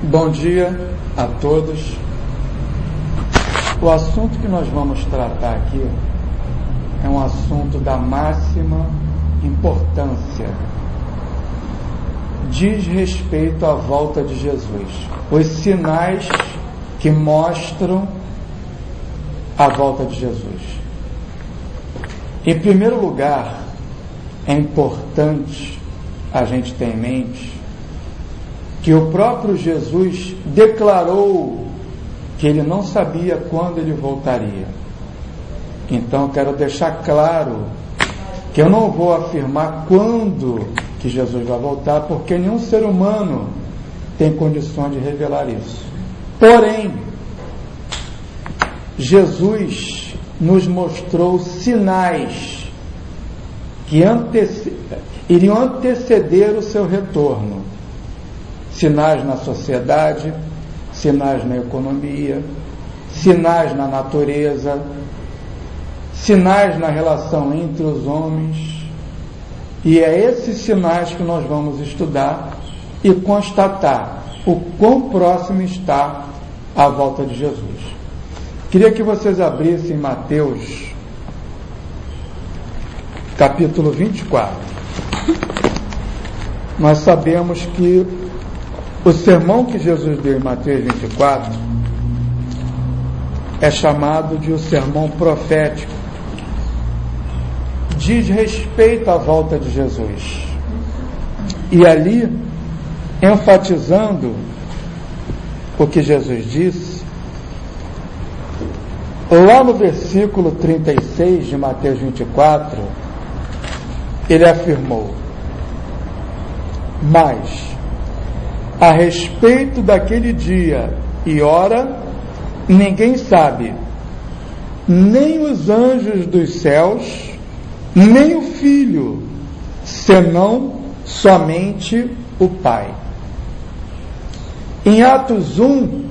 Bom dia a todos. O assunto que nós vamos tratar aqui é um assunto da máxima importância. Diz respeito à volta de Jesus. Os sinais que mostram a volta de Jesus. Em primeiro lugar, é importante a gente ter em mente que o próprio Jesus declarou que ele não sabia quando ele voltaria. Então eu quero deixar claro que eu não vou afirmar quando que Jesus vai voltar, porque nenhum ser humano tem condições de revelar isso. Porém, Jesus nos mostrou sinais que iriam anteceder o seu retorno. Sinais na sociedade, sinais na economia, sinais na natureza, sinais na relação entre os homens. E é esses sinais que nós vamos estudar e constatar o quão próximo está a volta de Jesus. Queria que vocês abrissem Mateus, capítulo 24. Nós sabemos que o sermão que Jesus deu em Mateus 24 é chamado de o sermão profético. Diz respeito à volta de Jesus. E ali, enfatizando o que Jesus disse, lá no versículo 36 de Mateus 24, ele afirmou: mas a respeito daquele dia e hora, ninguém sabe, nem os anjos dos céus, nem o Filho, senão somente o Pai. Em Atos 1,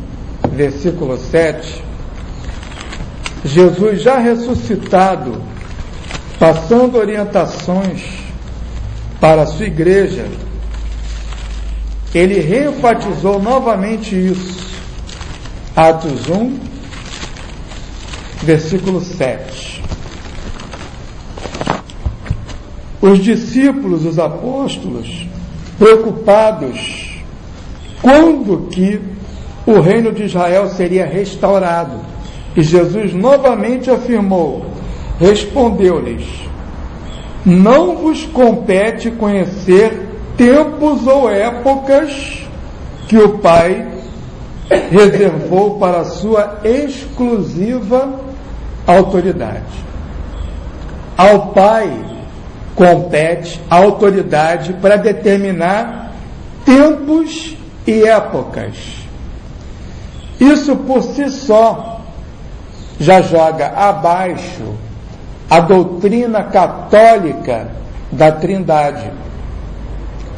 versículo 7, Jesus já ressuscitado, passando orientações para a sua igreja, ele reenfatizou novamente isso. Atos 1, versículo 7. Os discípulos, os apóstolos, preocupados quando que o reino de Israel seria restaurado. E Jesus novamente afirmou, respondeu-lhes: não vos compete conhecer tempos ou épocas que o Pai reservou para a sua exclusiva autoridade. Ao Pai compete a autoridade para determinar tempos e épocas. Isso por si só já joga abaixo a doutrina católica da Trindade,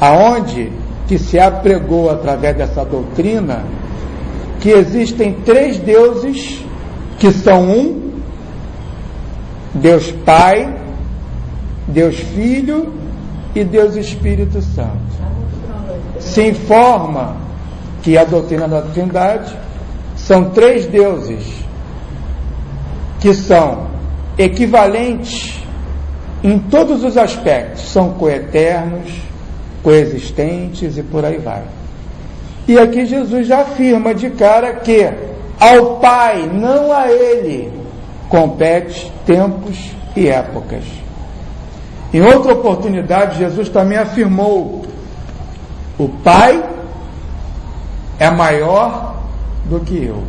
aonde que se apregou através dessa doutrina que existem três deuses que são um: Deus Pai, Deus Filho e Deus Espírito Santo. Se informa que a doutrina da Trindade são três deuses que são equivalentes em todos os aspectos, são coeternos, coexistentes e por aí vai. E aqui Jesus já afirma de cara que ao Pai, não a Ele, compete tempos e épocas. Em outra oportunidade, Jesus também afirmou: o Pai é maior do que eu.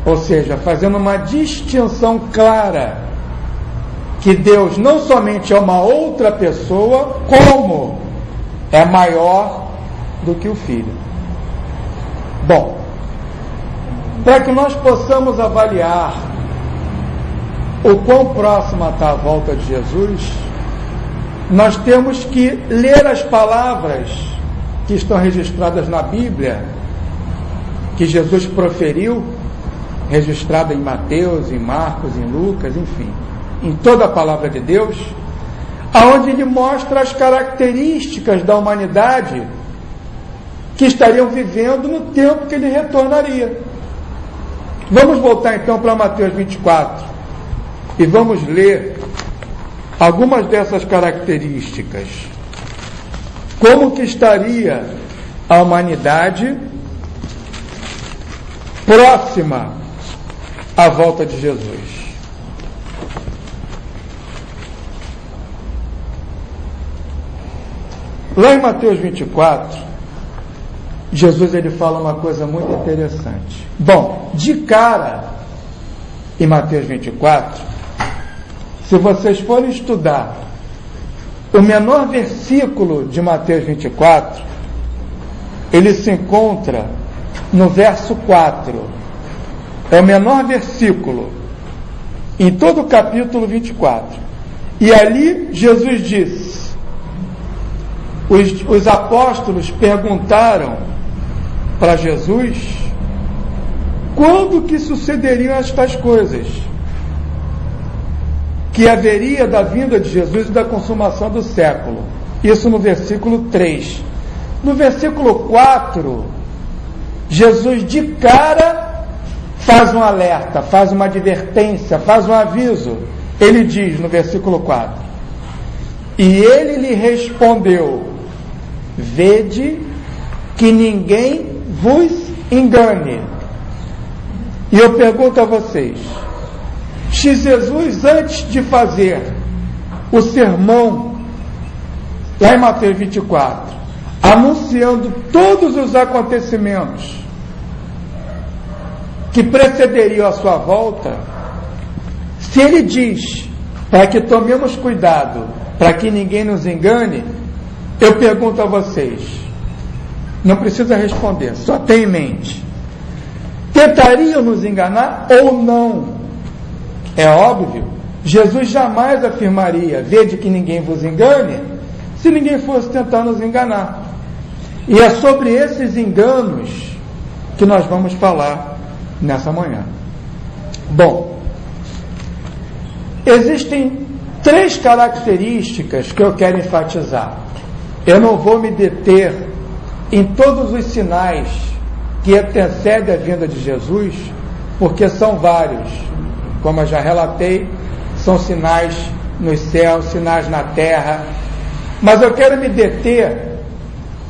Ou seja, fazendo uma distinção clara que Deus não somente é uma outra pessoa, como é maior do que o Filho. Bom, para que nós possamos avaliar o quão próxima está a volta de Jesus, nós temos que ler as palavras que estão registradas na Bíblia, que Jesus proferiu, registrada em Mateus, em Marcos, em Lucas, enfim, em toda a palavra de Deus, aonde ele mostra as características da humanidade que estariam vivendo no tempo que ele retornaria. Vamos voltar então para Mateus 24 e vamos ler algumas dessas características. Como que estaria a humanidade próxima à volta de Jesus? Lá em Mateus 24, Jesus ele fala uma coisa muito interessante. Bom, de cara, em Mateus 24, se vocês forem estudar o menor versículo de Mateus 24, ele se encontra no verso 4. É o menor versículo em todo o capítulo 24. E ali Jesus disse, os apóstolos perguntaram para Jesus quando que sucederiam estas coisas, que haveria da vinda de Jesus e da consumação do século. Isso no versículo 3. No versículo 4, Jesus de cara faz um alerta, faz uma advertência, faz um aviso. Ele diz no versículo 4, e ele lhe respondeu, vede que ninguém vos engane. E eu pergunto a vocês, se Jesus, antes de fazer o sermão, lá em Mateus 24, anunciando todos os acontecimentos que precederiam a sua volta, se ele diz para que tomemos cuidado, para que ninguém nos engane, eu pergunto a vocês, não precisa responder, só tem em mente, tentariam nos enganar ou não? É óbvio, Jesus jamais afirmaria, vede que ninguém vos engane, se ninguém fosse tentar nos enganar. E é sobre esses enganos que nós vamos falar nessa manhã. Bom, existem 3 características que eu quero enfatizar. Eu não vou me deter em todos os sinais que antecedem a vinda de Jesus, porque são vários. Como eu já relatei, são sinais nos céus, sinais na terra. Mas eu quero me deter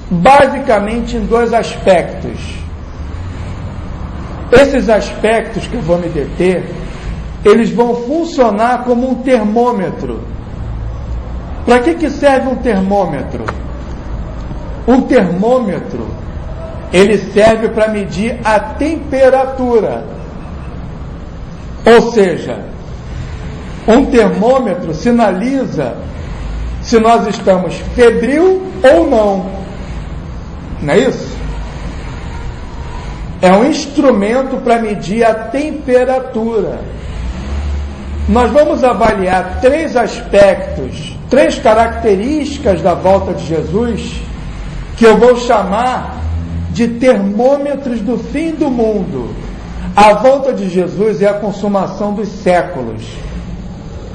basicamente em 2 aspectos. Esses aspectos que eu vou me deter, eles vão funcionar como um termômetro. Para que serve um termômetro? Um termômetro, ele serve para medir a temperatura. Ou seja, um termômetro sinaliza se nós estamos febril ou não. Não é isso? É um instrumento para medir a temperatura. Nós vamos avaliar 3 aspectos, 3 características da volta de Jesus, que eu vou chamar de termômetros do fim do mundo. A volta de Jesus é a consumação dos séculos.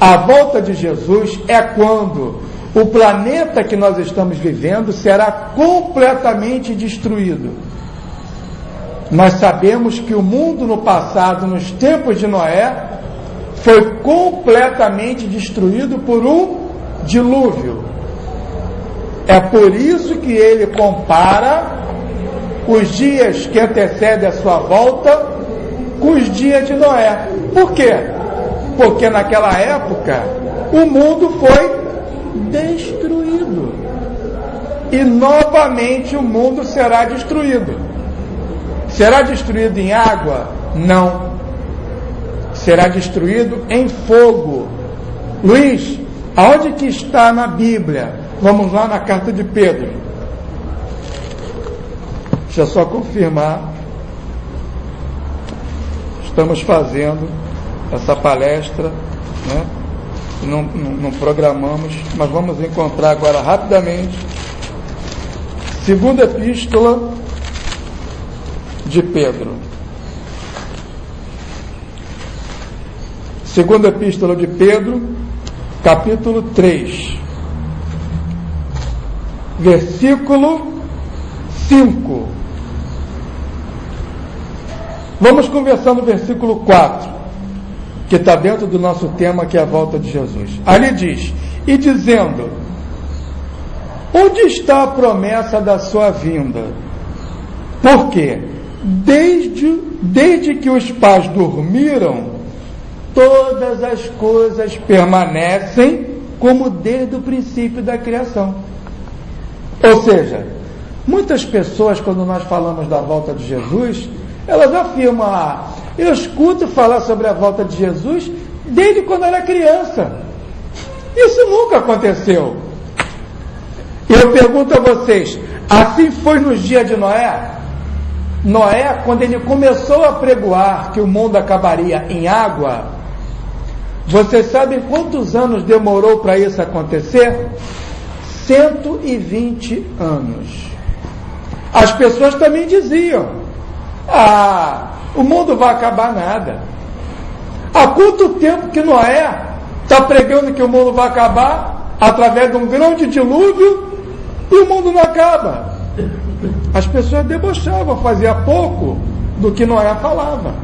A volta de Jesus é quando o planeta que nós estamos vivendo será completamente destruído. Nós sabemos que o mundo no passado, nos tempos de Noé, foi completamente destruído por um dilúvio. É por isso que ele compara os dias que antecedem a sua volta com os dias de Noé. Por quê? Porque naquela época o mundo foi destruído. E novamente o mundo será destruído. Será destruído em água? Não. Será destruído em fogo. Luiz, aonde que está na Bíblia? Vamos lá na carta de Pedro. Deixa eu só confirmar. Estamos fazendo essa palestra, né? Não programamos, mas vamos encontrar agora rapidamente. Segunda epístola de Pedro. Segunda epístola de Pedro, capítulo 3, versículo 5. Vamos conversar no versículo 4, que está dentro do nosso tema, que é a volta de Jesus. Ali diz: e dizendo, onde está a promessa da sua vinda? Porque desde que os pais dormiram, todas as coisas permanecem como desde o princípio da criação. Ou seja, muitas pessoas, quando nós falamos da volta de Jesus, elas afirmam: eu escuto falar sobre a volta de Jesus desde quando era criança. Isso nunca aconteceu. Eu pergunto a vocês, assim foi nos dias de Noé? Noé, quando ele começou a pregoar que o mundo acabaria em água, vocês sabem quantos anos demorou para isso acontecer? 120 anos. As pessoas também diziam: o mundo vai acabar nada. Há quanto tempo que Noé está pregando que o mundo vai acabar através de um grande dilúvio e o mundo não acaba? As pessoas debochavam, fazia pouco do que Noé falava.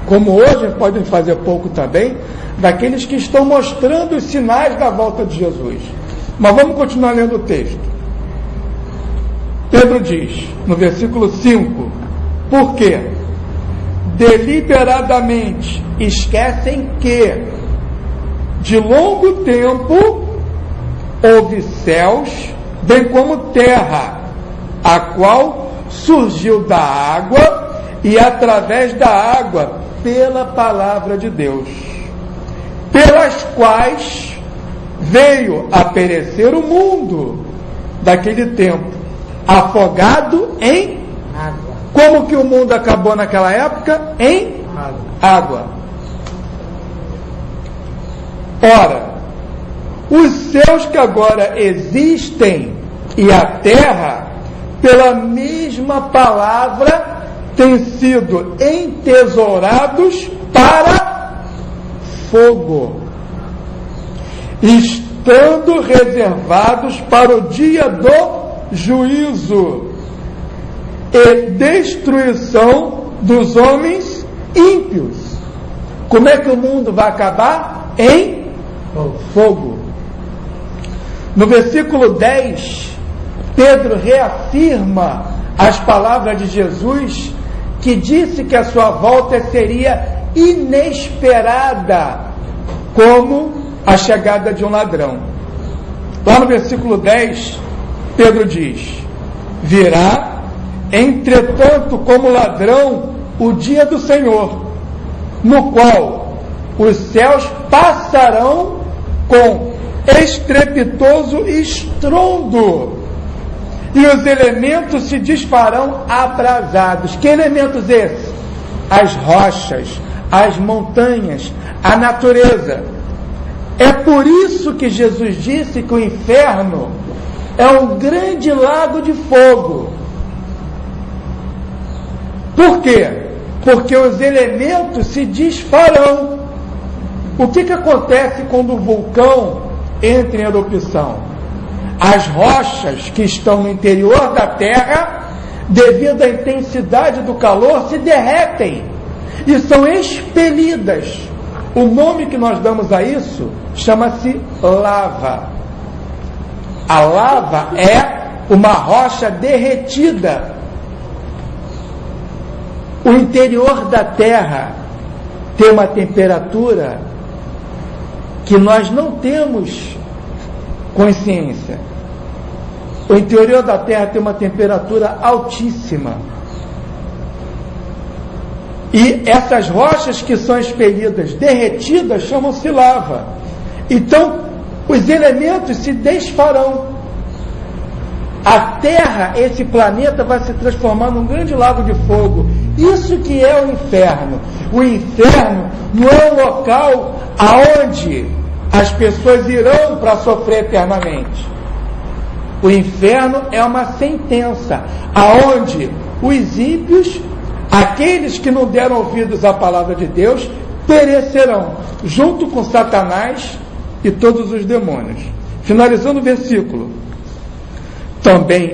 Como hoje podem fazer pouco também daqueles que estão mostrando os sinais da volta de Jesus. Mas vamos continuar lendo o texto. Pedro diz, no versículo 5, porque deliberadamente esquecem que de longo tempo houve céus, bem como terra, a qual surgiu da água e através da água pela palavra de Deus, pelas quais veio a perecer o mundo daquele tempo, afogado em água. Como que o mundo acabou naquela época? Em água. Ora, os céus que agora existem e a terra, pela mesma palavra, têm sido entesourados para fogo, estando reservados para o dia do juízo e destruição dos homens ímpios. Como é que o mundo vai acabar? Em fogo. No versículo 10, Pedro reafirma as palavras de Jesus, que disse que a sua volta seria inesperada, como a chegada de um ladrão. Lá no versículo 10, Pedro diz: virá, entretanto, como ladrão, o dia do Senhor, no qual os céus passarão com estrepitoso estrondo, e os elementos se desfarão abrasados. Que elementos esses? As rochas, as montanhas, a natureza. É por isso que Jesus disse que o inferno é um grande lago de fogo. Por quê? Porque os elementos se desfarão. O que acontece quando o vulcão entra em erupção? As rochas que estão no interior da terra, devido à intensidade do calor, se derretem e são expelidas. O nome que nós damos a isso chama-se lava. A lava é uma rocha derretida. O interior da terra tem uma temperatura que nós não temos consciência. O interior da terra tem uma temperatura altíssima. E essas rochas que são expelidas, derretidas, chamam-se lava. Então, os elementos se desfarão. A Terra, esse planeta, vai se transformar num grande lago de fogo. Isso que é o inferno. O inferno não é um local aonde as pessoas irão para sofrer eternamente. O inferno é uma sentença, aonde os ímpios, aqueles que não deram ouvidos à palavra de Deus, perecerão, junto com Satanás e todos os demônios. Finalizando o versículo. Também